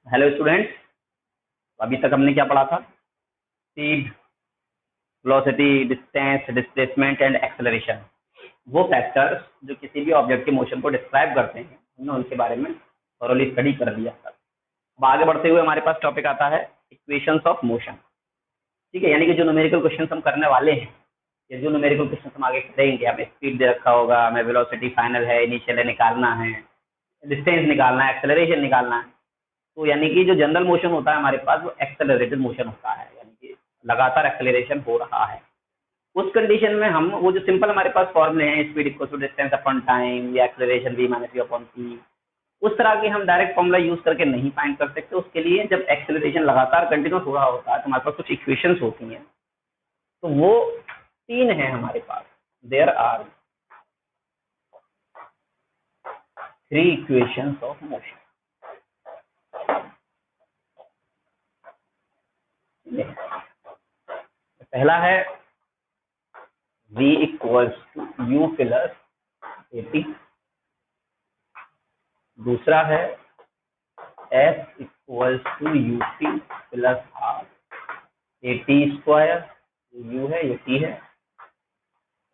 Hello students, अभी तक हमने क्या पढ़ा था? Speed, velocity, distance, displacement and acceleration. वो फैक्टर्स जो किसी भी ऑब्जेक्ट के मोशन को डिस्क्राइब करते हैं, हमने उनके बारे में थोरोली स्टडी कर लिया था। अब आगे बढ़ते हुए हमारे पास टॉपिक आता है इक्वेशंस ऑफ मोशन। ठीक है, यानी कि जो न्यूमेरिकल क्वेश्चन हम करने वाले हैं, या जो न्यूमेरिकल क्वेश्चन हम आगे करेंगे, हमें स्पीड दे रखा होगा, हमें वेलोसिटी फाइनल है, इनिशियल है निकालना है, डिस्टेंस निकालना है, एक्सेलरेशन निकालना है। तो यानी कि जो जनरल मोशन होता है हमारे पास, वो एक्सेलरेटेड मोशन होता है, यानी कि लगातार एक्सेलरेशन हो रहा है। उस कंडीशन में हम वो जो सिंपल हमारे पास फॉर्मूले हैं, speed equal to distance upon time या acceleration v minus v upon t, उस तरह के हम डायरेक्ट फॉर्मूला यूज करके नहीं फाइंड कर सकते। उसके लिए जब एक्सेलरेशन लगातार कंटिन्यूस हो रहा होता है तो हमारे पास कुछ इक्वेशंस होती हैं। तो वो तीन है हमारे पास। There are 3 equations of motion. पहला है v equals to u plus at, दूसरा है s equals to ut plus r at square, u है ये t है,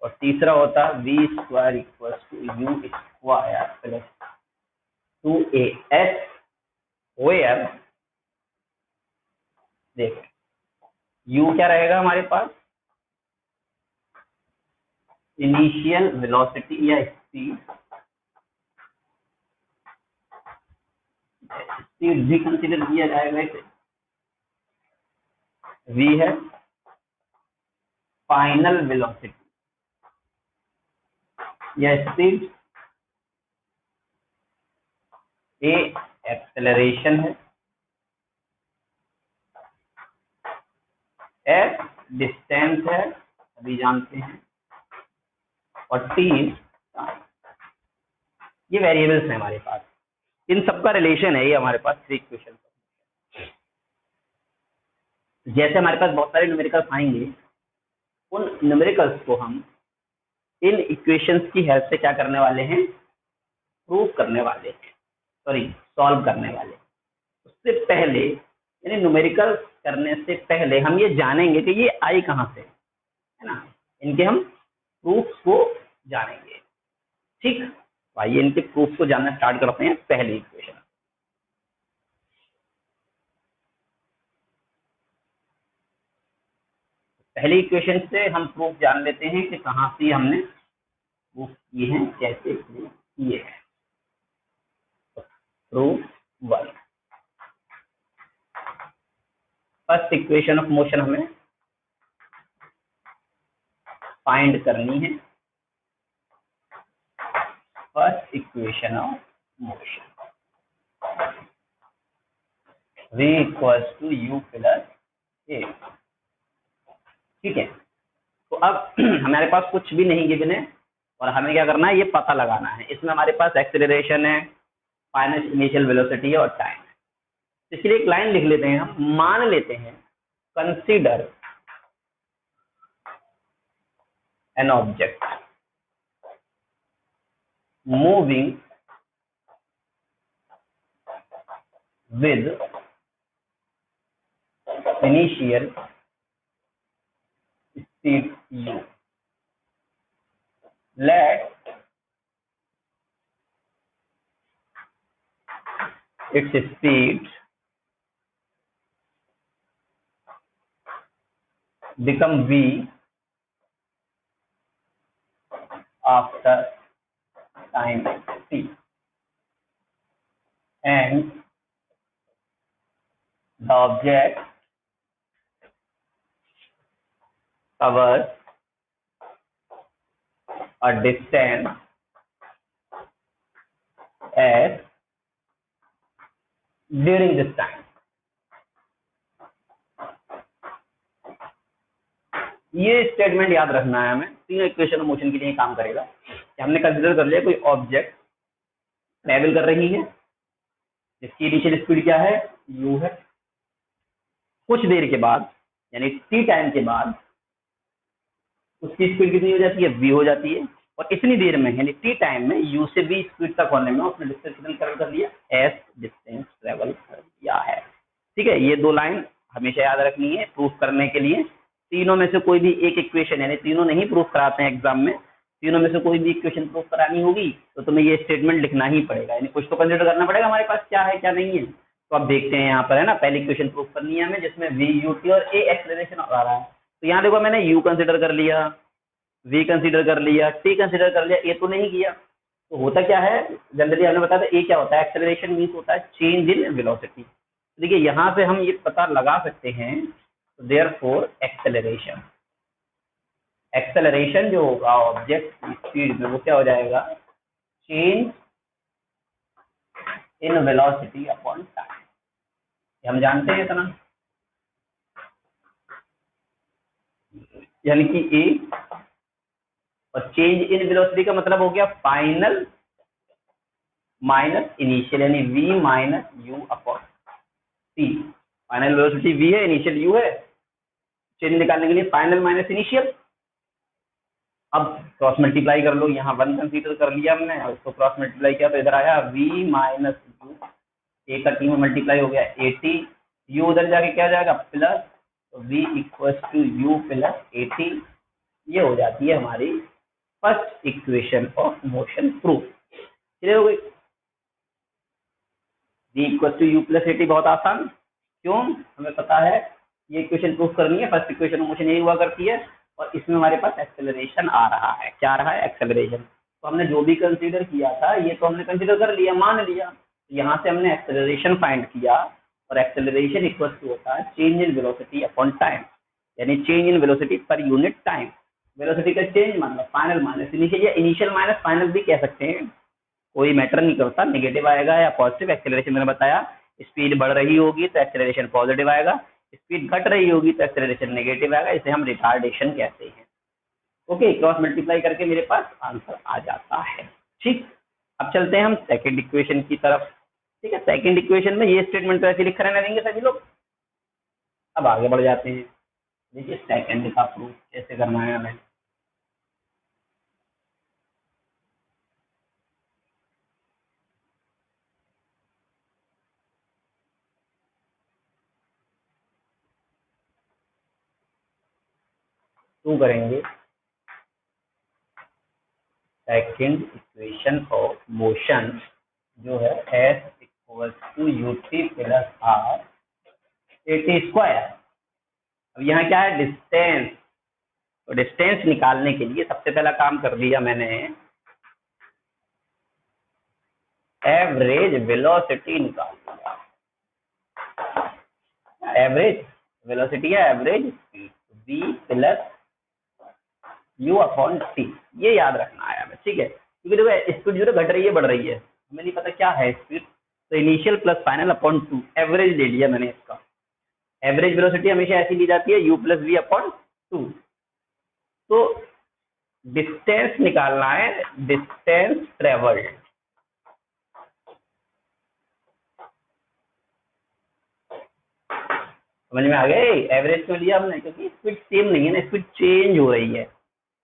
और तीसरा होता है v square equals to u square plus 2as, where देख u क्या रहेगा हमारे पास, इनिशियल वेलोसिटी या स्पीड, स्पीड भी कंसीडर किया जाएगा इसे। v है फाइनल वेलोसिटी या स्पीड, a एक्सेलरेशन है, s डिस्टेंस है अभी जानते हैं, और t टाइम। ये वेरिएबल्स हैं हमारे पास, इन सबका रिलेशन है ये हमारे पास 3 इक्वेशन। जैसे हमारे पास बहुत सारे न्यूमेरिकल्स आएंगे, उन न्यूमेरिकल्स को हम इन इक्वेशंस की हेल्प से क्या करने वाले हैं, प्रूव करने वाले हैं, सॉरी सॉल्व करने वाले। उससे पहले यानी न्यूमेरिकल करने से पहले हम ये जानेंगे कि ये आई कहाँ से है ना, इनके हम प्रूफ्स को जानेंगे। ठीक, आइए इनके प्रूफ को जानना स्टार्ट करते हैं। पहली इक्वेशन, पहली इक्वेशन से हम प्रूफ जान लेते हैं कि कहाँ से हमने प्रूफ किए हैं, कैसे प्रूफ किए हैं। Proof 1, first equation of motion हमें फाइंड करनी है। First equation of motion v equals to u plus a। ठीक है, तो अब हमारे पास कुछ भी नहीं गिवन है और हमें क्या करना है, ये पता लगाना है। इसमें हमारे पास एक्सेलरेशन है, फाइनल इनिशियल वेलोसिटी है और टाइम है। इसलिए एक लाइन लिख लेते हैं, हम मान लेते हैं consider an object moving with initial speed u. Let its speed become v after time t, and the object covers a distance s during this time. ये स्टेटमेंट याद रखना है हमें, तीनों इक्वेशन ऑफ मोशन के लिए काम करेगा कि हमने कंसीडर कर लिया कोई ऑब्जेक्ट ट्रेवल कर रही है, जिसकी इनिशियल स्पीड क्या है, u है। कुछ देर के बाद यानी t टाइम के बाद उसकी स्पीड कितनी हो जाती है, v हो जाती है, और इतनी देर में यानी t टाइम में u से v स्पीड तक होने में उसने डिस्टेंस कितना ट्रेवल कर लिया, s डिस्टेंस ट्रेवल कर लिया है, ये दो लाइन हमेशा याद रखनी है प्रूफ करने के लिए। तीनों में से कोई भी एक इक्वेशन, यानी तीनों नहीं प्रूफ कराते हैं एग्जाम में, तीनों में से कोई भी इक्वेशन प्रूफ करानी होगी तो तुम्हें ये स्टेटमेंट लिखना ही पड़ेगा, यानी कुछ तो कंसिडर करना पड़ेगा हमारे पास क्या है क्या नहीं है। तो अब देखते हैं यहाँ पर, है ना, पहली इक्वेशन प्रूफ करनी है हमें जिसमें वी यू टी और ए एक्सेलरेशन आ रहा है। तो यहाँ देखो मैंने यू कंसिडर कर लिया, वी कंसिडर कर लिया, टी कंसिडर कर लिया, ए तो नहीं किया। तो होता क्या है, जनरली हमने बताया था ए क्या होता है, एक्सेलरेशन मीन्स होता है चेंज इन वेलोसिटी। देखिए यहाँ से हम ये पता लगा सकते हैं, देयरफॉर एक्सेलरेशन, एक्सेलरेशन जो होगा ऑब्जेक्ट की स्पीड में वो क्या हो जाएगा, change in velocity upon time. हम जानते हैं इतना, यानी कि ए और चेंज इन वेलोसिटी का मतलब हो गया फाइनल माइनस इनिशियल, यानी v minus u upon T. Final velocity v है, इनिशियल u है, चेंज निकालने के लिए फाइनल माइनस इनिशियल। अब क्रॉस मल्टीप्लाई कर लो, यहाँ 1 कंसीडर कर लिया हमने और उसको क्रॉस मल्टीप्लाई किया तो इधर आया v माइनस यू, ए का टी में मल्टीप्लाई हो गया 80, u उधर जाके क्या जाएगा प्लस, तो v equals to u plus 80। ये हो जाती है हमारी first equation of motion proof. Clear हो गई, v equals to u plus 80, बहुत आसान। क्यों, हमें पता है ये इक्वेशन प्रूफ करनी है, फर्स्ट इक्वेशन ऑफ मोशन यही हुआ करती है और इसमें हमारे पास एक्सेलरेशन आ रहा है। क्या आ रहा है, एक्सेलरेशन। तो हमने जो भी कंसीडर किया था ये तो हमने कंसीडर कर लिया, मान लिया। यहाँ से हमने एक्सेलरेशन फाइंड किया और एक्सेलरेशन इक्वल टू होता है change in velocity upon time, यानी change in velocity per unit time. Velocity का चेंज मतलब फाइनल माइनस इनिशियल, या इनिशियल माइनस फाइनल भी कह सकते हैं, कोई मैटर नहीं करता, नेगेटिव आएगा या पॉजिटिव। एक्सेलरेशन मैंने बताया, स्पीड बढ़ रही होगी तो एक्सेलरेशन पॉजिटिव आएगा, स्पीड घट रही होगी तो एक्सेलरेशन नेगेटिव आएगा, इसे हम रिटार्डेशन कहते हैं। ओके, क्रॉस मल्टीप्लाई करके मेरे पास आंसर आ जाता है। ठीक, अब चलते हैं हम सेकंड इक्वेशन की तरफ। ठीक है, सेकंड इक्वेशन में ये स्टेटमेंट तो ऐसे लिख रहने देंगे सभी लोग। अब आगे बढ़ जाते हैं, देखिए सेकंड का प्रूफ कैसे करना है हमें। तो करेंगे सेकंड इक्वेशन ऑफ मोशन जो है s equal to u t plus r a t square. अब यहाँ क्या है, डिस्टेंस। तो डिस्टेंस निकालने के लिए सबसे पहला काम कर दिया मैंने, एवरेज वेलोसिटी निकाल दिया। एवरेज वेलोसिटी है average speed, v plus u upon T, ये याद रखना है हमें। ठीक है, क्योंकि देखो स्पीड जो घट रही है बढ़ रही है, हमें नहीं पता क्या है स्पीड, तो initial plus final upon 2, average ले लिया मैंने इसका। एवरेज वेलोसिटी हमेशा ऐसी ली जाती है, u प्लस वी अपॉन 2। तो डिस्टेंस निकालना है, डिस्टेंस ट्रेवल्ड। समझ में आ गए, एवरेज क्यों लिया हमने, क्योंकि स्पीड सेम नहीं है ना, स्पीड चेंज हो रही है,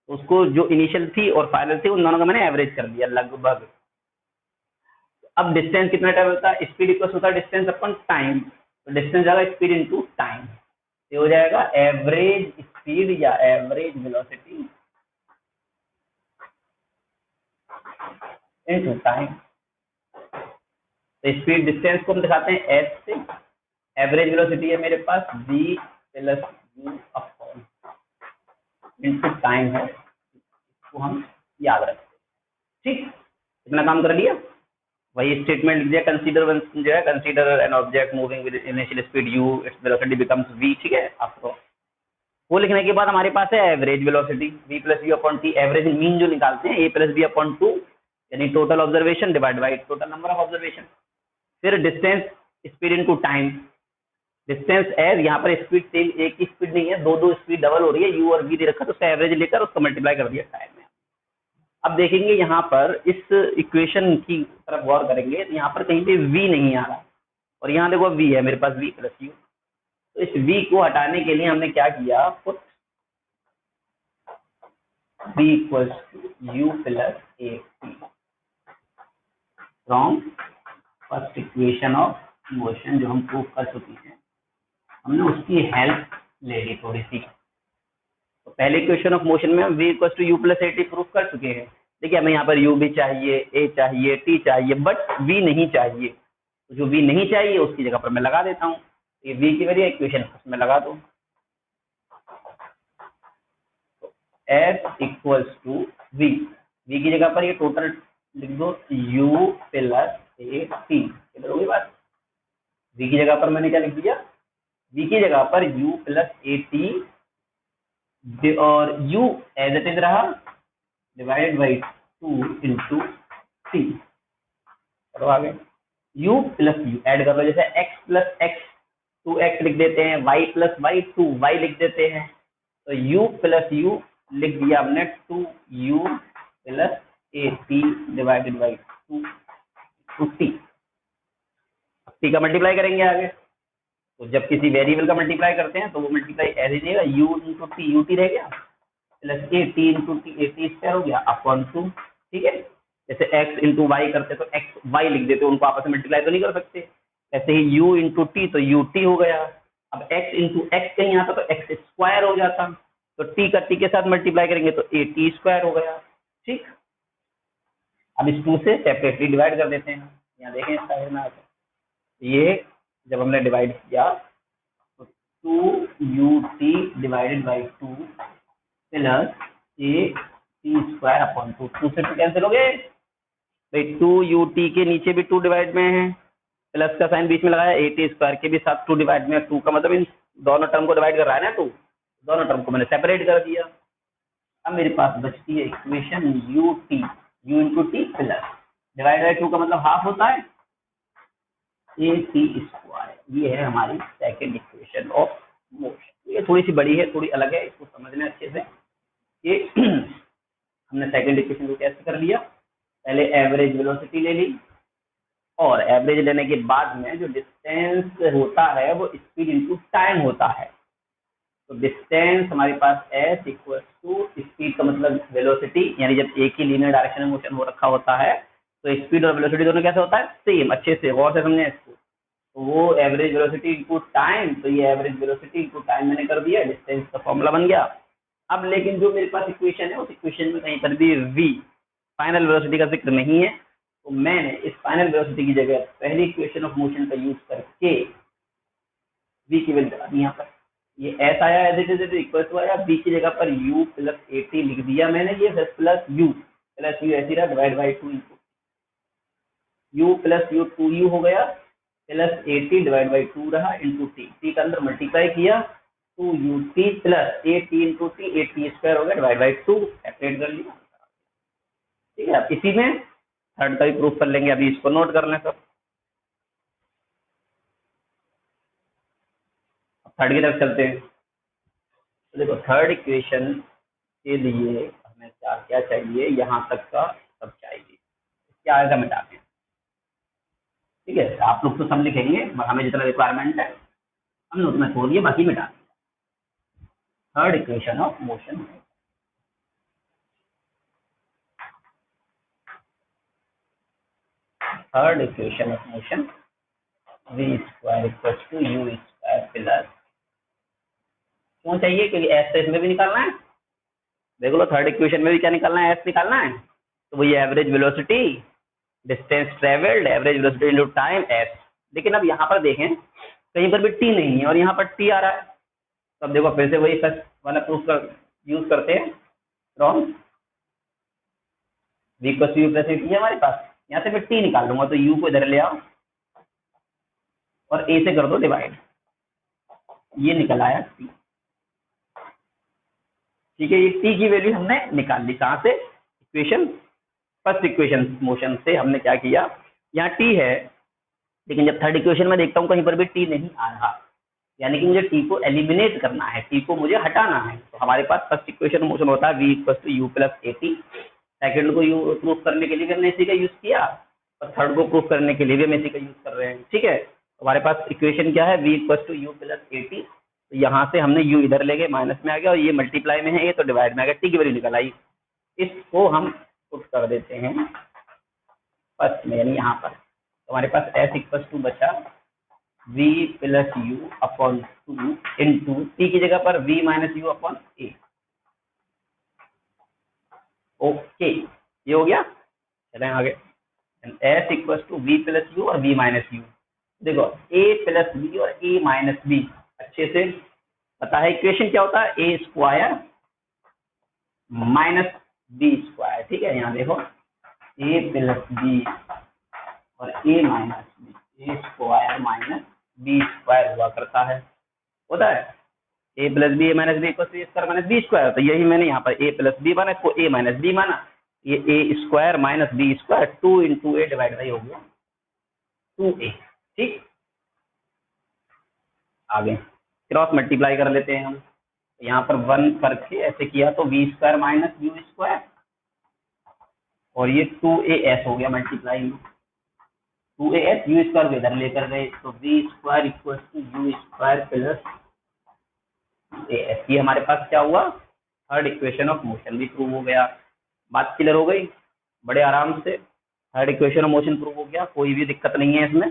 तो उसको जो इनिशियल थी और फाइनल थी उन दोनों का मैंने एवरेज कर दिया लगभग। अब डिस्टेंस कितना टाइम होता है, स्पीड इक्वल होता है डिस्टेंस अपन टाइम, तो डिस्टेंस जाएगा स्पीड इनटू टाइम, ये हो जाएगा एवरेज स्पीड या एवरेज वेलोसिटी इनटू टाइम। तो स्पीड डिस्टेंस को हम दिखाते हैं एस से, एवरेज वेलोसिटी है मेरे पास v plus u upon into time है, इसको हम याद रखते हैं। ठीक, इतना काम कर लिया। वही स्टेटमेंट लिख दिया, कंसीडर जो है, consider an object moving with initial speed u, its velocity becomes v। ठीक है, आपको वो लिखने के बाद हमारे पास है average velocity v plus u upon t, average mean जो निकालते हैं a प्लस बी अपॉन 2, यानी total observation divide by total number of observation. फिर distance speed into time, distance as यहाँ पर स्पीड सेम एक ही स्पीड नहीं है, दो स्पीड डबल हो रही है, u और v दे रखा, तो उसका एवरेज लेकर उसको मल्टीप्लाई कर दिया टाइम में। अब देखेंगे यहाँ पर इस इक्वेशन की तरफ गौर करेंगे, तो यहाँ पर कहीं पे v नहीं आ रहा और यहाँ देखो v है मेरे पास, v प्लस यू। तो इस v को हटाने के लिए हमने क्या किया, put v equals to u plus a from first equation of motion जो हम प्रूव कर चुके हैं। हमने उसकी हेल्प ले ली थोड़ी सी। तो पहले इक्वेशन ऑफ मोशन में हम v equal to u plus a t proof कर चुके हैं। देखिए हमें यहाँ पर u भी चाहिए, a चाहिए, t चाहिए, बट v नहीं चाहिए। तो जो v नहीं चाहिए उसकी जगह पर मैं लगा देता हूँ। ये v की वैल्यू इक्वेशन उसमें लगा दो। s equals to v, v की जगह पर ये टोटल लिख दो u प्लस ए टी। किधर होगी बात? v की जगह पर मैंने क्या लिख दिया? v की जगह पर u प्लस ए टी और u एज इट इज रहा डिवाइडेड बाई 2 इंटू टी। चलो आगे u प्लस यू ऐड कर लो, जैसे x प्लस एक्स 2x लिख देते हैं, y प्लस वाई 2y लिख देते हैं। तो u प्लस यू लिख दिया हमने 2u plus a T divided by 2 T. T का मल्टीप्लाई करेंगे आगे। तो जब किसी वेरिएबल का मल्टीप्लाई करते हैं तो वो मल्टीप्लाई ऐसे रहेगा, u into T U T रह गया plus a T into T A t square हो गया अपॉन 2। ठीक है, जैसे x इंटू वाई करते तो एक्स वाई लिख देते, उनको आपस में मल्टीप्लाई तो नहीं कर सकते। ऐसे ही u इंटू टी तो यू टी हो गया। अब x इंटू एक्स कहीं आता तो एक्स स्क्वायर हो जाता, तो t का t के साथ मल्टीप्लाई करेंगे तो ए टी स्क्वायर हो गया। ठीक, अब इस 2 से सेपरेटली डिवाइड कर देते हैं। यहाँ देखें इसका है ना, ये जब हमने डिवाइड किया तो 2ut divided by 2 plus a t square upon 2। 2 से 2 कैंसिल हो गए भाई, 2ut के नीचे भी 2 डिवाइड में है, प्लस का साइन बीच में लगाया, ए टी स्क्वायर के भी साथ 2 डिवाइड में है। 2 का मतलब इन दोनों टर्म को डिवाइड कर रहा है ना 2, दोनों टर्म को मैंने सेपरेट कर दिया। अब मेरे पास बचती है equation u into T plus divide by 2 का मतलब हाफ होता है ए टी स्क्वायर। ये है हमारी सेकेंड इक्वेशन ऑफ मोशन। ये थोड़ी सी बड़ी है, थोड़ी अलग है, इसको समझना अच्छे से। ये हमने सेकेंड इक्वेशन को कैसे कर लिया, पहले एवरेज वेलोसिटी ले ली और एवरेज लेने के बाद में जो डिस्टेंस होता है वो स्पीड इंटू टाइम होता है। तो डिस्टेंस हमारे पास s इक्वल टू स्पीड का मतलब वेलोसिटी, यानी जब एक ही लीनियर डायरेक्शन में मोशन हो रखा होता है तो स्पीड और वेलोसिटी दोनों कैसे होता है, सेम। अच्छे से गौर से समझे इसको। तो वो एवरेज वेलोसिटी इनटू टाइम, तो ये एवरेज वेलोसिटी इनटू टाइम मैंने कर दिया, डिस्टेंस का फॉर्मूला बन गया। अब लेकिन जो मेरे पास इक्वेशन है उस इक्वेशन में कहीं पर भी v फाइनल वेलोसिटी का जिक्र नहीं है, तो मैंने इस फाइनल वेलोसिटी की जगह पहली इक्वेशन ऑफ मोशन का यूज करके v की वैल्यू लगा दी। यहाँ पर ये s आया as it is equal to आया, v की जगह पर u प्लस ए टी लिख दिया मैंने, ये प्लस यू ऐसी रहा divide by 2 into you plus you 2u हो गया plus a T divide by 2 रहा इंटू टी का अंदर मल्टीप्लाई किया 2ut plus a T into T, A t square हो गया डिवाइड बाई 2, सेपरेट कर लिया। ठीक है, अब इसी में थर्ड का भी प्रूफ कर लेंगे, अभी इसको नोट कर लें सब। थर्ड की तरफ चलते हैं। तो देखो थर्ड इक्वेशन के लिए हमें क्या क्या चाहिए, यहाँ तक का सब चाहिए, क्या आएगा मिटाते हैं। ठीक है, आप लोग तो सब लिखेंगे, हमें जितना रिक्वायरमेंट है हमने उतना छोड़ दिया, बाकी मिटा दिया। Third equation of motion, third equation of motion v square equal to u square plus, क्यों चाहिए, क्योंकि एस तो इसमें भी निकालना है। देख लो थर्ड इक्वेशन में भी क्या निकालना है, एस निकालना है। तो वही average velocity, distance travelled, average velocity into time S. लेकिन अब यहाँ पर देखें कहीं पर भी टी नहीं है और यहाँ पर टी आ रहा है, तो अब देखो फिर से वही फर्स्ट वाला प्रूफ का यूज करते हैं। From v equal to u plus a t है हमारे पास, यहाँ से मैं टी निकाल लूंगा, तो u को इधर ले आओ और a से कर दो डिवाइड, ये निकल आया t। ठीक है, ये t की वैल्यू हमने निकाल ली कहाँ से, इक्वेशन फर्स्ट इक्वेशन मोशन से। हमने क्या किया, यहाँ t है, लेकिन जब थर्ड इक्वेशन में देखता हूँ कहीं पर भी t नहीं आ रहा, यानी कि मुझे t को एलिमिनेट करना है, t को मुझे हटाना है। तो हमारे पास फर्स्ट इक्वेशन मोशन होता है v equal to u plus a t. Second को यू प्रूफ करने के लिए भी हमने इसी का यूज किया और थर्ड को प्रूफ करने के लिए भी हम इसी का यूज कर रहे हैं। ठीक है, हमारे पास इक्वेशन क्या है, v equal to u plus a t. तो यहाँ से हमने u इधर ले गए, माइनस में आ गया, और ये मल्टीप्लाई में है, ये तो डिवाइड में आ गया, t की वैल्यू निकल आई। इसको हम पुट कर देते हैं फर्स्ट में, यानी यहाँ पर। तो हमारे पास s इक्वल टू बचा v plus u upon 2 into t की जगह पर v minus u upon a. Okay, ये हो गया। चलें आगे। S equal to v plus u और वी माइनस यू। देखो ए प्लस बी और ए माइनस बी अच्छे से पता है इक्वेशन क्या होता है, a square minus b square. ठीक है, यहाँ देखो ए प्लस बी और a minus b, a square minus b square हुआ करता है, होता है। A plus b a minus b equal to a square minus b square. तो यही मैंने यहाँ पर ए प्लस बी माना, इसको ए माइनस बी माना। ये a square minus b square 2 into a divide by हो गया 2a। ठीक, आगे क्रॉस मल्टीप्लाई कर लेते हैं हम। यहाँ पर 1 करके ऐसे किया तो v square minus u square और ये 2as हो गया मल्टीप्लाई में 2as, यू स्क्वायर को इधर लेकर गए तो v square equal to u square plus as। ये हमारे पास क्या हुआ, थर्ड इक्वेशन ऑफ मोशन भी प्रूव हो गया। बात क्लियर हो गई, बड़े आराम से third equation of motion prove हो गया, कोई भी दिक्कत नहीं है इसमें।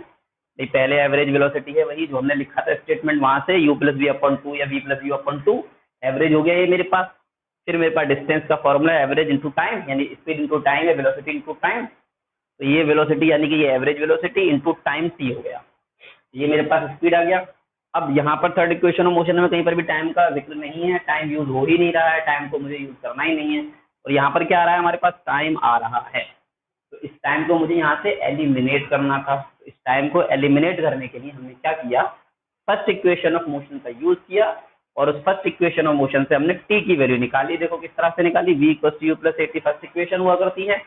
ये पहले एवरेज वेलोसिटी है वही जो हमने लिखा था स्टेटमेंट, वहां से u प्लस वी अपॉन 2 या v plus u upon 2 average हो गया ये मेरे पास। फिर मेरे पास डिस्टेंस का फॉर्मूला एवरेज इंटू टाइम, यानी स्पीड इंटू टाइम या वेलोसिटी इंटू टाइम। तो ये वेलोसिटी यानी कि ये average velocity into time t हो गया। ये मेरे पास स्पीड आ गया। अब यहाँ पर थर्ड इक्वेशन ऑफ मोशन में कहीं पर भी टाइम का जिक्र नहीं है, टाइम यूज हो ही नहीं रहा है, टाइम को मुझे यूज करना ही नहीं है। और यहाँ पर क्या आ रहा है, हमारे पास टाइम आ रहा है। तो इस टाइम को मुझे यहाँ से एलिमिनेट करना था। तो इस टाइम को एलिमिनेट करने के लिए हमने क्या किया, फर्स्ट इक्वेशन ऑफ मोशन का यूज किया और उस फर्स्ट इक्वेशन ऑफ मोशन से हमने टी की वैल्यू निकाली। देखो किस तरह से निकाली, v equal to u plus a t first equation हुआ करती है,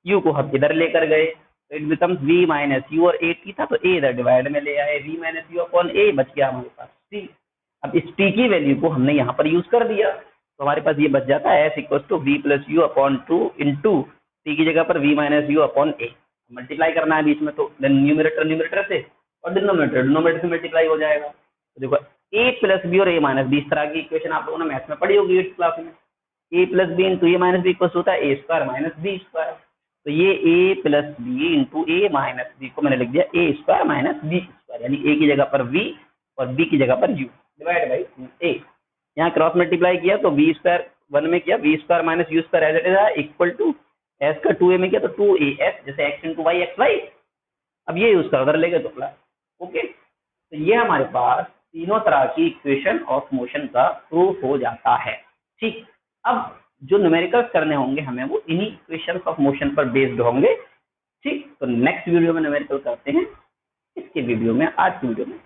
u को हम इधर लेकर गए तो it becomes v minus you और ए टी था तो a इधर डिवाइड में ले आए, v minus u upon a बच गया हमारे पास t। अब इस t की वैल्यू को हमने यहाँ पर यूज कर दिया तो हमारे पास ये बच जाता है s equal to v plus u upon 2 into t की जगह पर v minus u upon a। Multiply करना है बीच में तो न्यूमरेटर से और डिनोमिनेटर से मल्टीप्लाई हो जाएगा। तो देखो a प्लस बी और a माइनस बी, इस तरह की इक्वेशन आप लोगों ने मैथ्स में पढ़ी होगी 8th क्लास में। a plus b into a minus b equal होता है a square minus b square. तो ये a plus b into a minus b को मैंने लिख दिया a square minus b square, यानी a की जगह पर v और b की जगह पर u डिवाइड बाई 2a। यहाँ क्रॉस मल्टीप्लाई किया तो v स्क्वायर 1 में किया v square minus u square as it is equal to s का 2a में किया तो 2as, जैसे x into y x y. अब ये यूज कर उधर ले गए तो प्लस। ओके, तो ये हमारे पास तीनों तरह की इक्वेशन ऑफ मोशन का प्रूफ हो जाता है। ठीक, अब जो न्यूमेरिकल्स करने होंगे हमें वो इन्हीं इक्वेशन ऑफ मोशन पर बेस्ड होंगे। ठीक, तो नेक्स्ट वीडियो में न्यूमेरिकल करते हैं। इसके वीडियो में आज की वीडियो में